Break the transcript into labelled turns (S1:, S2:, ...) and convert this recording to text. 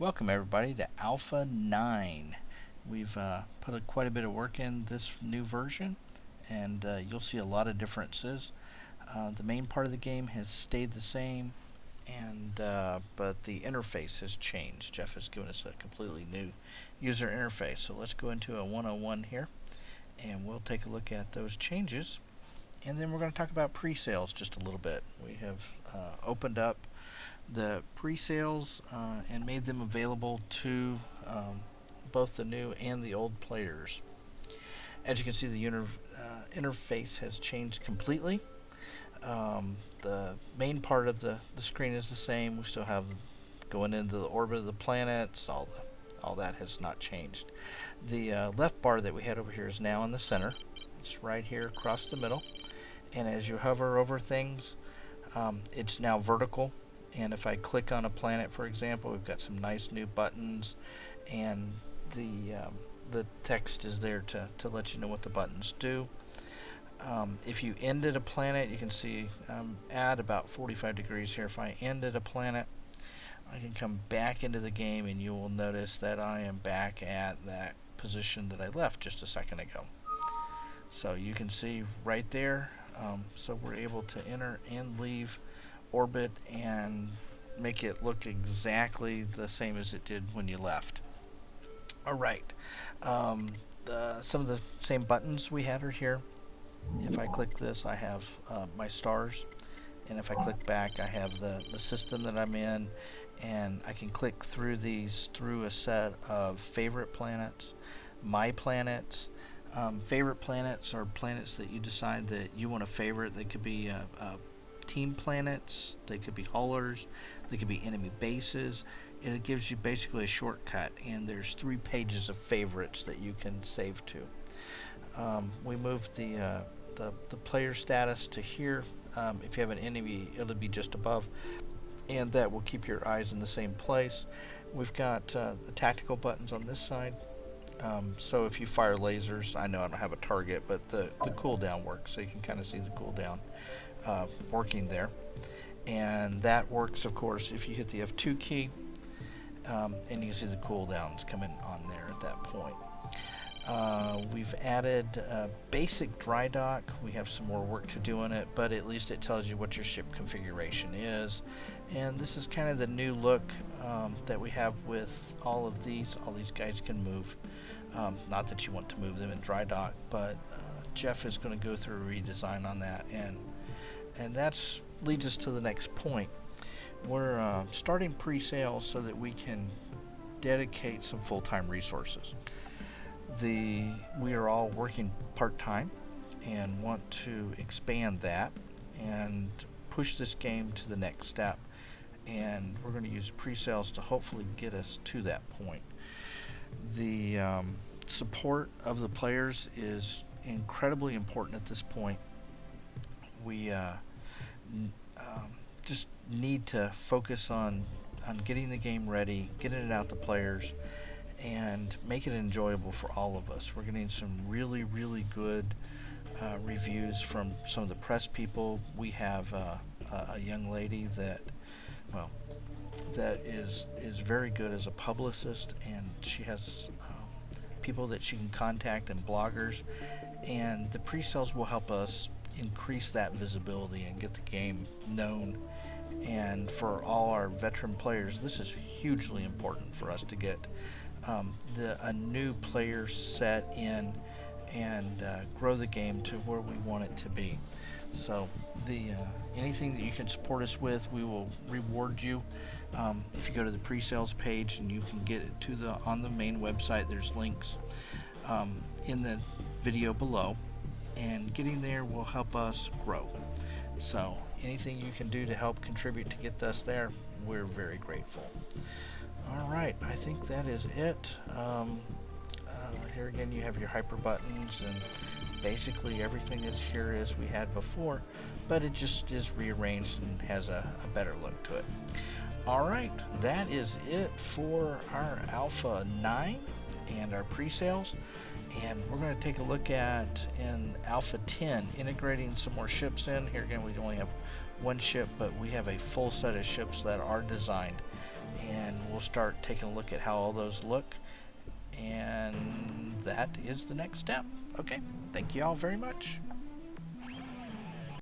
S1: Welcome everybody to Alpha 9. We've put quite a bit of work in this new version, and you'll see a lot of differences. The main part of the game has stayed the same, and but the interface has changed. Jeff has given us a completely new user interface. So let's go into a 101 here, and we'll take a look at those changes. And then we're going to talk about pre-sales just a little bit. We have opened up the pre-sales and made them available to both the new and the old players. As you can see, the interface has changed completely. The main part of the screen is the same. We still have going into the orbit of the planets. All that has not changed. The left bar that we had over here is now in the center. It's right here across the middle. And as you hover over things, it's now vertical. And if I click on a planet, for example, we've got some nice new buttons, and the text is there to let you know what the buttons do. If you ended a planet, you can see I'm at about 45 degrees here. If I ended a planet, I can come back into the game, and you will notice that I am back at that position that I left just a second ago. So you can see right there. So we're able to enter and leave orbit and make it look exactly the same as it did when you left. Alright, some of the same buttons we had are here. If I click this, I have my stars, and if I click back, I have the system that I'm in, and I can click through these through a set of favorite planets, my planets. Favorite planets are planets that you decide that you want to favorite. They could be team planets, they could be haulers, they could be enemy bases. It gives you basically a shortcut, and there's 3 pages of favorites that you can save to. We moved the player status to here. If you have an enemy, it'll be just above, and that will keep your eyes in the same place. We've got the tactical buttons on this side. So if you fire lasers, I know I don't have a target, but the cooldown works, so you can kind of see the cooldown working there. And that works, of course, if you hit the F2 key, and you can see the cooldowns coming on there at that point. We've added basic dry dock. We have some more work to do on it, but at least it tells you what your ship configuration is. And this is kind of the new look that we have with all of these. All these guys can move. Not that you want to move them in dry dock, but Jeff is going to go through a redesign on that, and that leads us to the next point. We're starting pre-sales so that we can dedicate some full-time resources. We are all working part-time and want to expand that and push this game to the next step, and we're going to use pre-sales to hopefully get us to that point. The support of the players is incredibly important at this point. We just need to focus on getting the game ready, getting it out to players, and make it enjoyable for all of us. We're getting some really, really good reviews from some of the press people. We have a young lady that, well, that is very good as a publicist, and she has people that she can contact and bloggers, and the pre-sales will help us increase that visibility and get the game known. And for all our veteran players, this is hugely important for us to get a new player set in and grow the game to where we want it to be. So anything that you can support us with, we will reward you. If you go to the pre-sales page, and you can get it to on the main website, there's links in the video below, and getting there will help us grow. So anything you can do to help contribute to get us there, we're very grateful. Alright, I think that is it. Here again you have your hyper buttons, and basically everything is here as we had before, but it just is rearranged and has a better look to it. Alright, that is it for our Alpha 9 and our pre-sales, and we're going to take a look at in Alpha 10 integrating some more ships in. Here again we only have one ship, but we have a full set of ships that are designed, and we'll we'll start taking a look at how all those look, and that is the next step. Okay, thank you all very much.